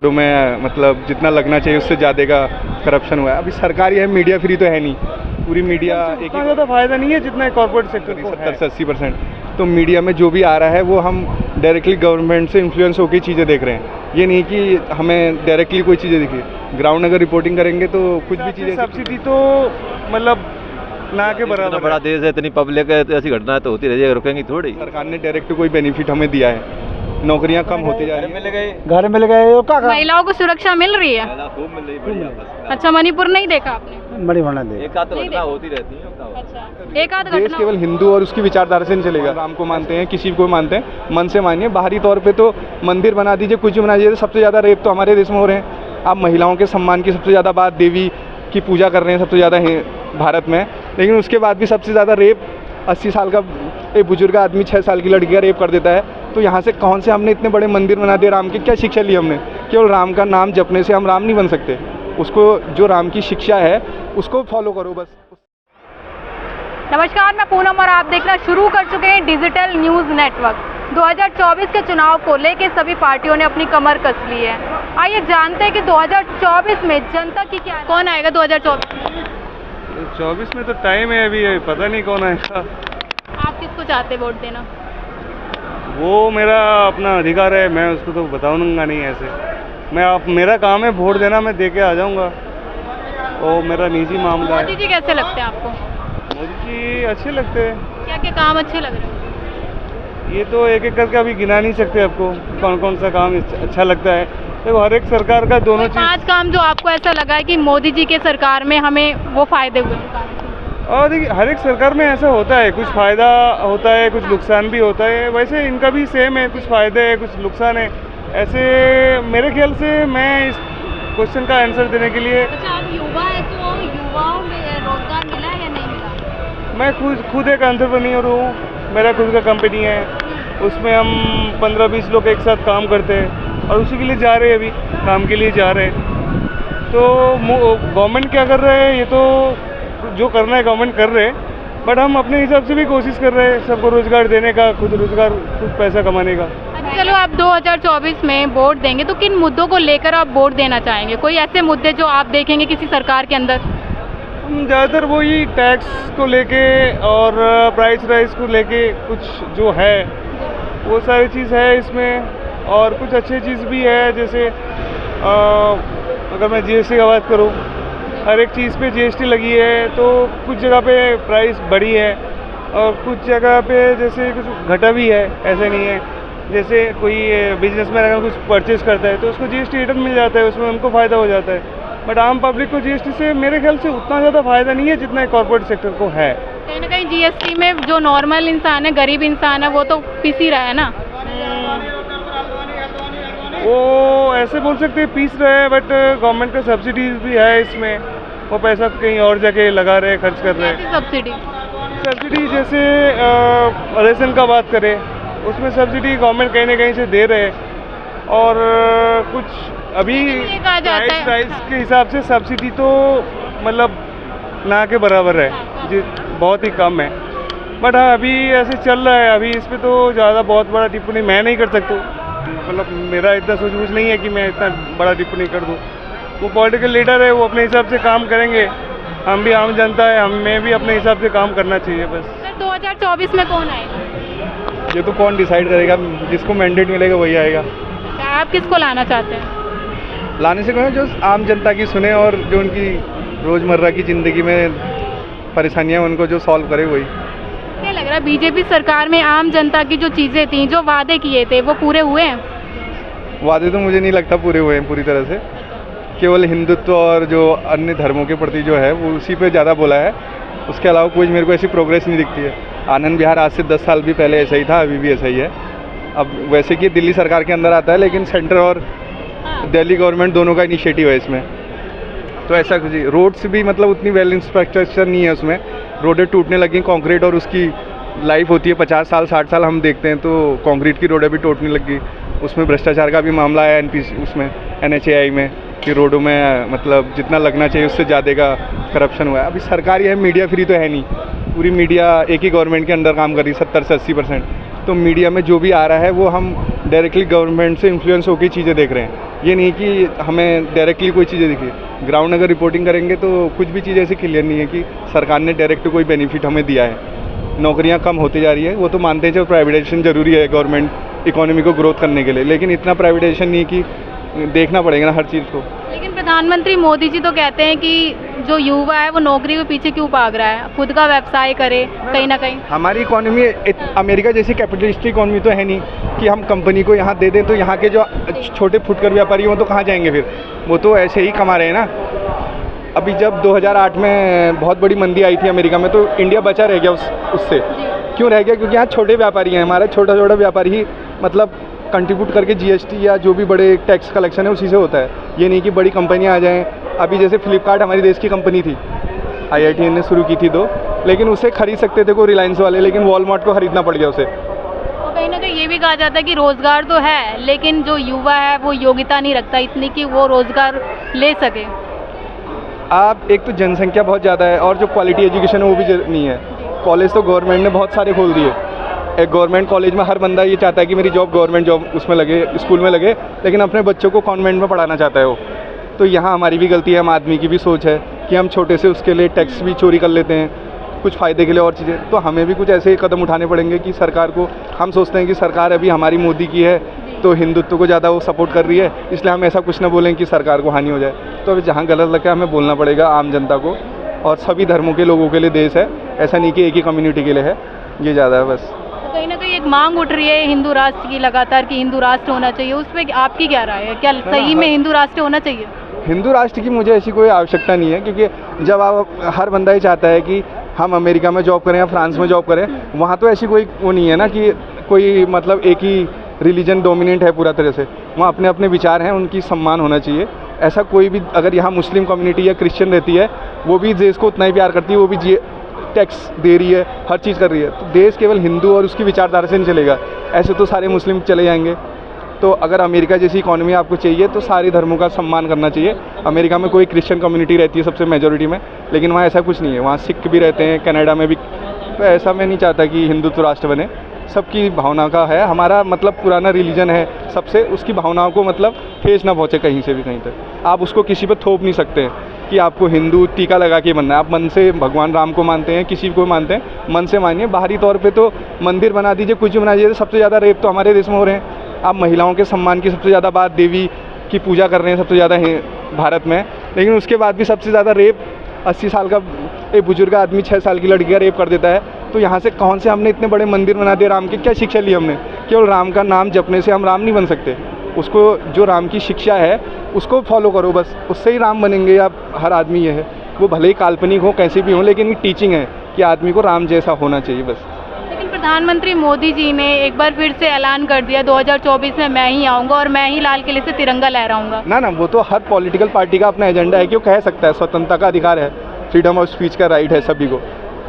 रोडों में मतलब जितना लगना चाहिए उससे ज़्यादा का करप्शन हुआ है। अभी सरकारी है, मीडिया फ्री तो है नहीं, पूरी मीडिया एक ही ज़्यादा फायदा नहीं है जितना कॉर्पोरेट सेक्टर को 70 से 80%। तो मीडिया में जो भी आ रहा है वो हम डायरेक्टली गवर्नमेंट से इन्फ्लुएंस होकर चीज़ें देख रहे हैं। ये नहीं कि हमें डायरेक्टली कोई चीज़ें दिखी। ग्राउंड अगर रिपोर्टिंग करेंगे तो कुछ भी चीज़ें सब्सिडी तो मतलब ना के बराबर इतना बड़ा देश है, इतनी पब्लिक है, तो ऐसी घटना तो होती रहेगी, रुकेंगी थोड़ी। सरकार ने डायरेक्ट कोई बेनिफिट हमें दिया है, नौकरियां कम होती जा रही हैं। घर मिल गए और क्या महिलाओं को सुरक्षा मिल रही है। खूब मिल रही, बढ़िया बस। अच्छा, मणिपुर नहीं देखा आपने? बड़ी होना दे। एक आध घटना होती रहती है। अच्छा, एक आध देश घटना। केवल हिंदू और उसकी विचारधारा से नहीं चलेगा। राम को मानते हैं, किसी को मानते हैं, मन से मानिए। बाहरी तौर पे तो मंदिर बना दीजिए, कुछ भी बना दीजिए। सबसे ज़्यादा रेप तो हमारे देश में हो रहे हैं। आप महिलाओं के सम्मान की सबसे ज़्यादा बात, देवी की पूजा कर रहे हैं सबसे ज़्यादा भारत में, लेकिन उसके बाद भी सबसे ज़्यादा रेप 80 साल का एक बुजुर्ग आदमी 6 साल की लड़की का रेप कर देता है। तो यहाँ से कौन से हमने इतने बड़े मंदिर बना दिए राम के? क्या शिक्षा ली हमने? केवल राम का नाम जपने से हम राम नहीं बन सकते। उसको जो राम की शिक्षा है उसको फॉलो करो बस। नमस्कार, मैं पूनम और आप देखना शुरू कर चुके हैं डिजिटल न्यूज़ नेटवर्क। 2024 के चुनाव को लेकर सभी पार्टियों ने अपनी कमर कस ली है। आइए जानते हैं कि 2024 में जनता की क्या, कौन आएगा 24 में तो टाइम है अभी, पता नहीं कौन आएगा। आप किसको चाहते हैं वोट देना? वो मेरा अपना अधिकार है, मैं उसको तो बताऊंगा नहीं ऐसे। मेरा काम है वोट देना, मैं दे के आ जाऊंगा। वो मेरा निजी मामला है। मोदी जी कैसे लगते हैं आपको? मोदी जी अच्छे लगते हैं। क्या क्या काम अच्छे लग रहे हैं? ये तो एक एक करके अभी गिना नहीं सकते आपको कौन कौन सा काम अच्छा लगता है। तो हर एक सरकार का दोनों चीज़। 5 काम जो आपको ऐसा लगा है कि मोदी जी के सरकार में हमें वो फायदे हुए? और देखिए, हर एक सरकार में ऐसा होता है, कुछ फ़ायदा होता है, कुछ नुकसान भी होता है। वैसे इनका भी सेम है, कुछ फ़ायदे है, कुछ नुकसान है। ऐसे मेरे ख्याल से मैं इस क्वेश्चन का आंसर देने के लिए। अच्छा, आप युवा है तो युवाओं में रोजगार मिला या नहीं मिला? मैं खुद एक एंटरप्रेन्योर हूँ। मेरा खुद का कंपनी है, उसमें हम 15-20 लोग एक साथ काम करते हैं और उसी के लिए जा रहे हैं, अभी काम के लिए जा रहे हैं। तो गवर्नमेंट क्या कर रहे हैं, ये तो जो करना है गवर्नमेंट कर रहे हैं, बट हम अपने हिसाब से भी कोशिश कर रहे हैं सबको रोजगार देने का, खुद रोजगार, खुद पैसा कमाने का। चलो, आप 2024 में वोट देंगे तो किन मुद्दों को लेकर आप वोट देना चाहेंगे? कोई ऐसे मुद्दे जो आप देखेंगे किसी सरकार के अंदर? हम ज़्यादातर वही टैक्स को लेके और प्राइस राइज को लेके कुछ जो है वो सारी चीज़ है इसमें। और कुछ अच्छी चीज़ भी है, जैसे अगर मैं जीएसटी की बात करूँ, हर एक चीज़ पे जीएसटी लगी है। तो कुछ जगह पे प्राइस बढ़ी है और कुछ जगह पे जैसे कुछ घटा भी है, ऐसे नहीं है। जैसे कोई बिजनेसमैन अगर कुछ परचेज़ करता है तो उसको जीएसटी रिटर्न मिल जाता है, उसमें उनको फ़ायदा हो जाता है। बट आम पब्लिक को जीएसटी से मेरे ख्याल से उतना ज़्यादा फ़ायदा नहीं है जितना कॉर्पोरेट सेक्टर को है। कहीं ना कहीं जीएसटी में जो नॉर्मल इंसान है, गरीब इंसान है, वो तो पिस ही रहा है ना। वो ऐसे बोल सकते हैं पीस रहे हैं, बट गवर्नमेंट का सब्सिडीज भी है इसमें। वो पैसा कहीं और जगह लगा रहे हैं, खर्च कर रहे हैं। सब्सिडी जैसे रेशन का बात करें, उसमें सब्सिडी गवर्नमेंट कहीं ना कहीं से दे रहे हैं। और कुछ अभी प्राइस के हिसाब से सब्सिडी तो मतलब ना के बराबर है, जी बहुत ही कम है। बट हाँ, अभी ऐसे चल रहा है। अभी इस पर तो ज़्यादा बहुत बड़ा टिप्पणी मैं नहीं कर सकता, मतलब मेरा इतना सूझबूझ नहीं है कि मैं इतना बड़ा टिप्पणी कर दूँ। वो पॉलिटिकल लीडर है, वो अपने हिसाब से काम करेंगे। हम भी आम जनता है, हमें भी अपने हिसाब से काम करना चाहिए बस। सर, 2024 में कौन आएगा? ये तो कौन डिसाइड करेगा? जिसको मैंडेट मिलेगा वही आएगा। आप किसको लाना चाहते हैं? लाने से कौन, जो आम जनता की सुने और जो उनकी रोज़मर्रा की ज़िंदगी में परेशानियाँ उनको जो सॉल्व करे वही। क्या लग रहा है, बीजेपी सरकार में आम जनता की जो चीज़ें थी, जो वादे किए थे, वो पूरे हुए हैं? वादे तो मुझे नहीं लगता पूरे हुए हैं पूरी तरह से। केवल हिंदुत्व और जो अन्य धर्मों के प्रति जो है वो उसी पे ज़्यादा बोला है। उसके अलावा कोई मेरे को ऐसी प्रोग्रेस नहीं दिखती है। आनंद विहार आज से 10 साल भी पहले ऐसा ही था, अभी भी ऐसा ही है। अब वैसे कि दिल्ली सरकार के अंदर आता है, लेकिन सेंटर और दिल्ली गवर्नमेंट दोनों का इनिशिएटिव है इसमें। तो ऐसा कुछ रोड्स भी मतलब उतनी वेल इंफ्रास्ट्रक्चर नहीं है उसमें। रोडें टूटने लगी, कंक्रीट, और उसकी लाइफ होती है 50 साल 60 साल हम देखते हैं। तो कंक्रीट की रोडें भी टूटने लगी। उसमें भ्रष्टाचार का भी मामला है उसमें NHAI में, कि रोडों में मतलब जितना लगना चाहिए उससे ज़्यादा का करप्शन हुआ है। अभी सरकारी है, मीडिया फ्री तो है नहीं, पूरी मीडिया एक ही गवर्नमेंट के अंडर काम कर रही है 70 से 80%। तो मीडिया में जो भी आ रहा है वो हम डायरेक्टली गवर्नमेंट से इन्फ्लुएंस होकर चीज़ें देख रहे हैं। ये नहीं कि हमें डायरेक्टली कोई चीज़ें दिखी। ग्राउंड अगर रिपोर्टिंग करेंगे तो कुछ भी चीज़ ऐसी क्लियर नहीं है कि सरकार ने डायरेक्ट कोई बेनिफिट हमें दिया है। नौकरियां कम होती जा रही है, वो तो मानते हैं जब प्राइवेटाइजेशन ज़रूरी है गवर्नमेंट इकोनॉमी को ग्रोथ करने के लिए, लेकिन इतना प्राइवेटाइजेशन नहीं कि देखना पड़ेगा ना हर चीज़ को। लेकिन प्रधानमंत्री मोदी जी तो कहते हैं कि जो युवा है वो नौकरी के पीछे क्यों भाग रहा है, खुद का व्यवसाय करे कहीं ना कहीं। हमारी इकोनॉमी अमेरिका जैसी कैपिटलिस्टिक इकोनॉमी तो है नहीं कि हम कंपनी को यहाँ दे दें तो यहाँ के जो छोटे फुटकर व्यापारी हैं वो तो कहाँ जाएंगे फिर, वो तो ऐसे ही कमा रहे हैं ना। अभी जब 2008 में बहुत बड़ी मंदी आई थी अमेरिका में, तो इंडिया बचा रह गया उससे। क्यों रह गया? क्योंकि यहाँ छोटे व्यापारी हैं, हमारा छोटा छोटा व्यापारी ही मतलब कंट्रीब्यूट करके जीएसटी या जो भी बड़े टैक्स कलेक्शन है उसी से होता है। ये नहीं कि बड़ी कंपनियां आ जाएं। अभी जैसे फ्लिपकार्ट हमारी देश की कंपनी थी, IITN ने शुरू की थी दो, लेकिन उसे खरीद सकते थे कोई रिलायंस वाले, लेकिन वॉलमार्ट को खरीदना पड़ गया उसे। तो कहीं ना कहीं ये भी कहा जाता है कि रोजगार तो है, लेकिन जो युवा है वो योग्यता नहीं रखता इतनी कि वो रोजगार ले सके। आप एक तो जनसंख्या बहुत ज़्यादा है और जो क्वालिटी एजुकेशन है वो भी नहीं है। कॉलेज तो गवर्नमेंट ने बहुत सारे खोल दिए। एक गवर्नमेंट कॉलेज में हर बंदा ये चाहता है कि मेरी जॉब गवर्नमेंट जॉब उसमें लगे, स्कूल में लगे, लेकिन अपने बच्चों को कॉन्वेंट में पढ़ाना चाहता है वो। तो यहाँ हमारी भी गलती है, हम आदमी की भी सोच है कि हम छोटे से उसके लिए टैक्स भी चोरी कर लेते हैं कुछ फ़ायदे के लिए और चीज़ें। तो हमें भी कुछ ऐसे कदम उठाने पड़ेंगे कि सरकार को, हम सोचते हैं कि सरकार अभी हमारी मोदी की है तो हिंदुत्व को ज़्यादा वो सपोर्ट कर रही है, इसलिए हम ऐसा कुछ ना बोलें कि सरकार को हानि हो जाए। तो अभी जहाँ गलत लगता है हमें बोलना पड़ेगा आम जनता को, और सभी धर्मों के लोगों के लिए देश है, ऐसा नहीं कि एक ही कम्युनिटी के लिए है, ये ज़्यादा है बस। तो कहीं ना कहीं एक मांग उठ रही है हिंदू राष्ट्र की लगातार कि हिंदू राष्ट्र होना चाहिए, उस पर आपकी क्या राय है? क्या सही में हिंदू राष्ट्र होना चाहिए? हिंदू राष्ट्र की मुझे ऐसी कोई आवश्यकता नहीं है, क्योंकि जब आप हर बंदा ही चाहता है कि हम अमेरिका में जॉब करें या फ्रांस में जॉब करें, वहाँ तो ऐसी कोई वो नहीं है ना कि कोई मतलब एक ही रिलीजन डोमिनेंट है पूरा तरह से। वहाँ अपने अपने विचार हैं, उनकी सम्मान होना चाहिए। ऐसा कोई भी, अगर यहाँ मुस्लिम कम्युनिटी या क्रिश्चियन रहती है, वो भी देश को उतना ही प्यार करती है, वो भी टैक्स दे रही है, हर चीज़ कर रही है। तो देश केवल हिंदू और उसकी विचारधारा से नहीं चलेगा, ऐसे तो सारे मुस्लिम चले जाएंगे। तो अगर अमेरिका जैसी इकोनॉमी आपको चाहिए तो सारे धर्मों का सम्मान करना चाहिए। अमेरिका में कोई क्रिश्चियन कम्युनिटी रहती है सबसे मेजॉरिटी में, लेकिन वहाँ ऐसा कुछ नहीं है, वहाँ सिख भी रहते हैं, कनाडा में भी। तो ऐसा मैं नहीं चाहता कि हिंदुत्व राष्ट्र बने, सबकी भावना का है। हमारा मतलब पुराना रिलीजन है सबसे, उसकी भावनाओं को मतलब ठेस ना पहुँचे कहीं से भी कहीं तक। आप उसको किसी पर थोप नहीं सकते कि आपको हिंदू टीका लगा के बनना है। आप मन से भगवान राम को मानते हैं, किसी को मानते हैं, मन से मानिए। बाहरी तौर पे तो मंदिर बना दीजिए, कुछ भी बना दीजिए। सबसे ज़्यादा रेप तो हमारे देश में हो रहे हैं। आप महिलाओं के सम्मान की सबसे ज़्यादा बात, देवी की पूजा कर रहे हैं सबसे ज़्यादा है भारत में, लेकिन उसके बाद भी सबसे ज़्यादा रेप 80 साल का एक बुजुर्ग आदमी 6 साल की लड़की का रेप कर देता है। तो यहाँ से कौन से हमने इतने बड़े मंदिर बना दिए राम के? क्या शिक्षा ली हमने? केवल राम का नाम जपने से हम राम नहीं बन सकते। उसको जो राम की शिक्षा है उसको फॉलो करो, बस उससे ही राम बनेंगे। आप हर आदमी ये है, वो भले ही काल्पनिक हो, कैसे भी हो, लेकिन ये टीचिंग है कि आदमी को राम जैसा होना चाहिए बस। लेकिन प्रधानमंत्री मोदी जी ने एक बार फिर से ऐलान कर दिया 2024 में मैं ही आऊँगा और मैं ही लाल किले से तिरंगा लहराऊंगा। ना, वो तो हर पॉलिटिकल पार्टी का अपना एजेंडा है कि वो कह सकता है, स्वतंत्रता का अधिकार है, फ्रीडम ऑफ स्पीच का राइट है सभी को,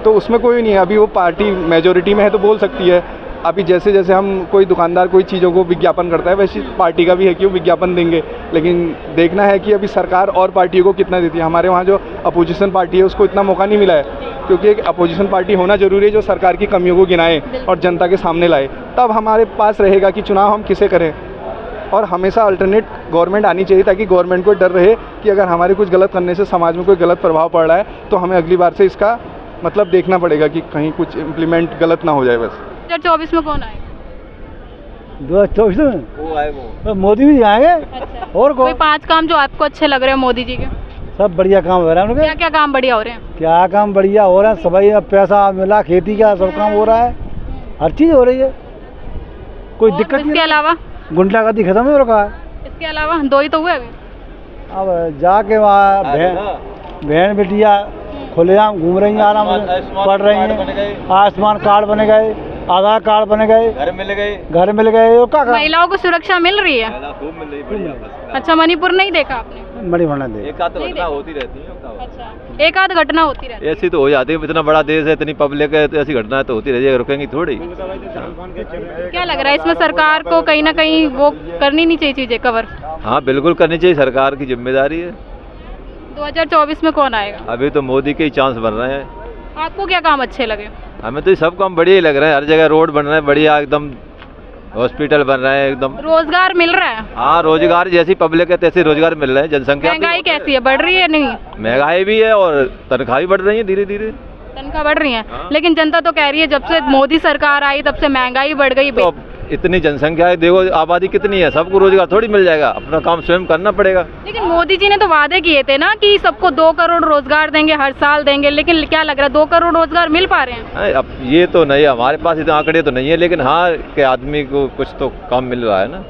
तो उसमें कोई नहीं है। अभी वो पार्टी मेजॉरिटी में है तो बोल सकती है। अभी जैसे जैसे हम कोई दुकानदार कोई चीज़ों को विज्ञापन करता है, वैसी पार्टी का भी है कि वो विज्ञापन देंगे, लेकिन देखना है कि अभी सरकार और पार्टियों को कितना देती है। हमारे वहाँ जो अपोजिशन पार्टी है उसको इतना मौका नहीं मिला है, क्योंकि एक अपोजिशन पार्टी होना जरूरी है जो सरकार की कमियों को गिनाए और जनता के सामने लाए, तब हमारे पास रहेगा कि चुनाव हम किसे करें। और हमेशा अल्टरनेट गवर्नमेंट आनी चाहिए, ताकि गवर्नमेंट को डर रहे कि अगर हमारे कुछ गलत करने से समाज में कोई गलत प्रभाव पड़ रहा है तो हमें अगली बार से इसका मतलब देखना पड़ेगा कि कहीं कुछ इम्प्लीमेंट गलत ना हो जाए बस। 2024 में कौन आएगा? 2024 में वो आए वो मोदी भी आएंगे। अच्छा, और कोई 5 काम जो आपको अच्छे लग रहे हैं मोदी जी के? सब बढ़िया काम हो रहा है उनके। क्या क्या काम बढ़िया हो रहे हैं? क्या काम बढ़िया हो रहा है? सभी पैसा मिला, खेती का सब काम हो रहा है, हर चीज़ हो रही है, कोई दिक्कत नहीं। इसके अलावा गुंडागर्दी खत्म हो रखा है। इसके अलावा 2 ही तो हुए अभी। अब जाके वहाँ बहन बेटियाँ खुलेआम घूम रही हैं, आराम से पढ़ रही हैं, आयुष्मान कार्ड बने गए, आधार कार्ड बने गए, घर मिल गए। और क्या महिलाओं को सुरक्षा मिल रही है? खूब मिल रही बढ़िया बस। अच्छा, मणिपुर नहीं देखा आपने? बड़ी भरना दे। एक आध तो घटना होती रहती है। अच्छा, एक आध घटना होती रहती है। ऐसी तो हो जाती है, इतना बड़ा देश है, इतनी पब्लिक है, तो ऐसी घटना तो होती रहती है, रुकेंगी थोड़ी। क्या लग रहा है इसमें सरकार को कहीं ना कहीं वो करनी नहीं चाहिए चीजें कवर? हाँ बिल्कुल करनी चाहिए, सरकार की जिम्मेदारी है। 2024 में कौन आएगा? अभी तो मोदी के ही चांस बन रहे हैं। आपको क्या काम अच्छे लगे? हमें तो ये सब काम बढ़िया ही लग रहा है, हर जगह रोड बन रहे हैं बढ़िया एकदम, हॉस्पिटल बन रहे हैं एकदम। रोजगार मिल रहा है? हाँ, रोजगार जैसी पब्लिक है तैसे रोजगार मिल रहे हैं। जनसंख्या महंगाई कैसी है, बढ़ रही है नहीं? महंगाई भी है और तनख्वाह भी बढ़ रही है धीरे धीरे। तनख्वाह बढ़ रही है? हाँ। लेकिन जनता तो कह रही है जब से मोदी सरकार आई तब से महंगाई बढ़ गई। तो अब इतनी जनसंख्या है, देखो आबादी कितनी है, सबको रोजगार थोड़ी मिल जाएगा, अपना काम स्वयं करना पड़ेगा। लेकिन मोदी जी ने तो वादे किए थे ना कि सबको 2 करोड़ रोजगार देंगे, हर साल देंगे, लेकिन क्या लग रहा है 2 करोड़ रोजगार मिल पा रहे हैं? अब ये तो नहीं है, हमारे पास इतने आंकड़े तो नहीं है, लेकिन हाँ कि आदमी को कुछ तो काम मिल रहा है ना।